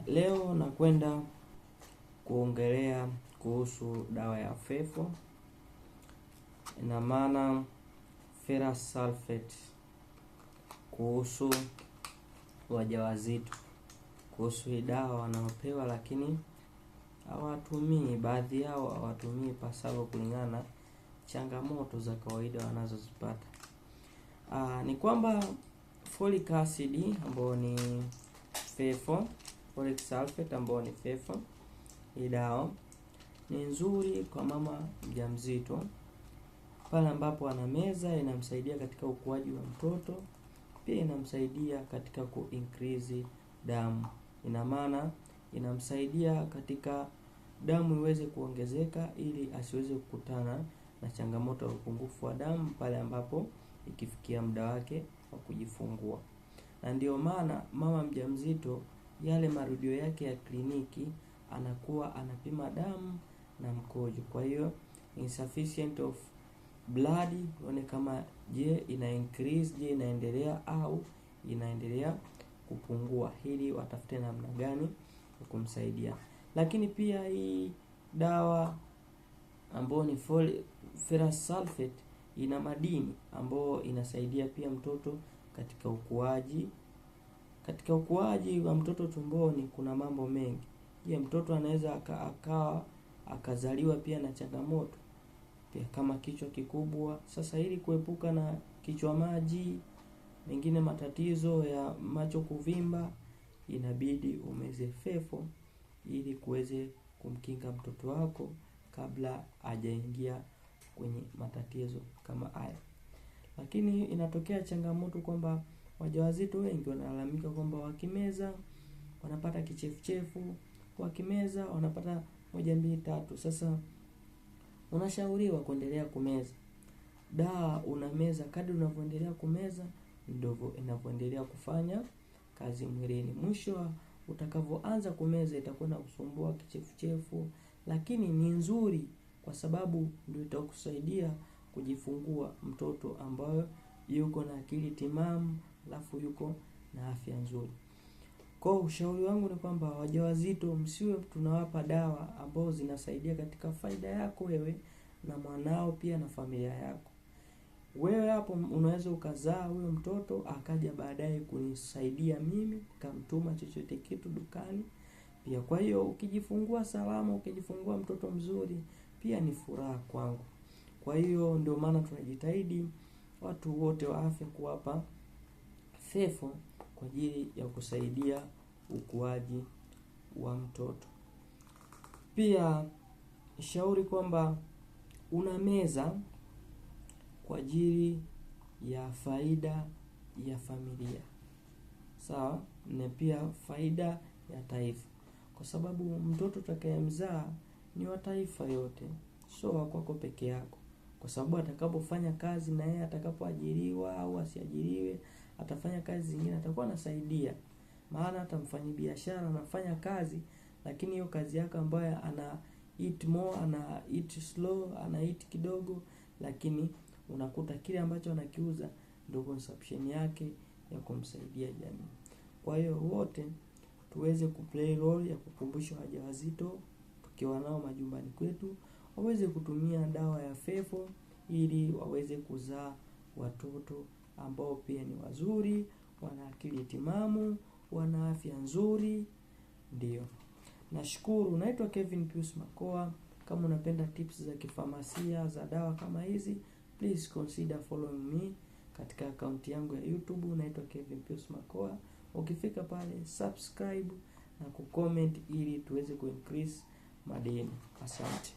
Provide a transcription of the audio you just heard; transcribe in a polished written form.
Leo nakwenda kuongelea kuhusu dawa ya FeFo, ina maana ferrous sulfate, kuhusu wajawazito, kuhusu hii dawa wanaopewa lakini hawatumii, baadhi yao hawatumii pasavyo kulingana na changamoto za kawaida wanazozipata. Ni kwamba folic acid ambayo ni FeFo, folic sulfate ambayo ni FeFo, hii dawa ni nzuri kwa mama mjamzito pale ambapo anameza. Inamsaidia katika ukuaji wa mtoto, pia inamsaidia katika increase damu. Ina maana inamsaidia katika damu iweze kuongezeka ili asiweze kukutana na changamoto ya upungufu wa damu pale ambapo ikifikia muda wake wa kujifungua. Na ndio maana mama mjamzito yale marudio yake ya kliniki anakuwa anapima damu na mkojo. Kwa hiyo insufficient of blood, one kama je ina increase, je inaendelea au inaendelea kupungua, ili watafute namna gani ya kumsaidia. Lakini pia hii dawa ambayo ni ferrous sulfate ina madini ambayo inasaidia pia mtoto katika ukuaji. Katika ukuaji wa mtoto tumboni kuna mambo mengi. Je, mtoto anaweza akazaliwa pia na changamoto pia kama kichwa kikubwa. Sasa ili kuepuka na kichwa maji, mengine matatizo ya macho kuvimba, inabidi umeze FeFo ili kuweze kumkinga mtoto wako kabla hajaingia kwenye matatizo kama haya. Lakini inatokea changamoto kwamba wajawazito wengi wanalalamika kwamba wakimeza wanapata kichefuchefu, wakimeza wanapata 1 2 3. Sasa unashauriwa kuendelea kumeza dawa. Unameza kadri unavyoendelea kumeza ndivyo inavyoendelea kufanya kazi mwilini. Mwisho utakavyoanza kumeza itakuwa na kusumbua kichefuchefu, lakini ni nzuri kwa sababu ndio itakusaidia kujifungua mtoto ambaye yuko na akili timamu, alafu yuko na afya nzuri. Kwa ushauri wangu ni kwamba wajawazito msiwe tunawapa dawa ambazo zinasaidia katika faida yako wewe na mwanao pia na familia yako. Wewe hapo unaweza ukazaa huyo mtoto akaja baadaye kunisaidia mimi, kamtuma chochote kitu dukani pia. Kwa hiyo ukijifungua salama, ukijifungua mtoto mzuri, pia ni furaha kwangu. Kwa hiyo ndio maana tunajitahidi watu wote wa afya kuwapa FeFo kwa ajili ya kusaidia ukuaji wa mtoto. Pia shauri kwamba unameza kwa ajili ya faida ya familia, sawa, na pia faida ya taifa, kwa sababu mtoto utakayemzaa ni wa taifa yote, sio wa kwako peke yako. Kwa sababu atakapofanya kazi na yeye atakapoajiriwa au asiajiriwe, atafanya kazi zingine, atakuwa anasaidia. Maana hata mfanyabiashara anafanya kazi, lakini hiyo kazi yake ambayo ana eat more, ana eat slow, ana eat kidogo, lakini unakuta kile ambacho anakiuza ndio consumption yake ya kumsaidia jamii. Kwa hiyo wote tuweze kuplay role ya kukumbusha wajawazito tukiwa nao majumbani kwetu waweze kutumia dawa ya FeFo ili waweze kuzaa watoto ambao pia ni wazuri, wana akili timamu, wana afya nzuri. Ndio. Nashukuru. Naitwa Kevin Pius Makoa. Kama unapenda tips za kifamasia za dawa kama hizi, please consider following me katika account yangu ya YouTube. Naitwa Kevin Pius Makoa. Ukifika pale subscribe na kucomment ili tuweze kuincrease madini. Asante.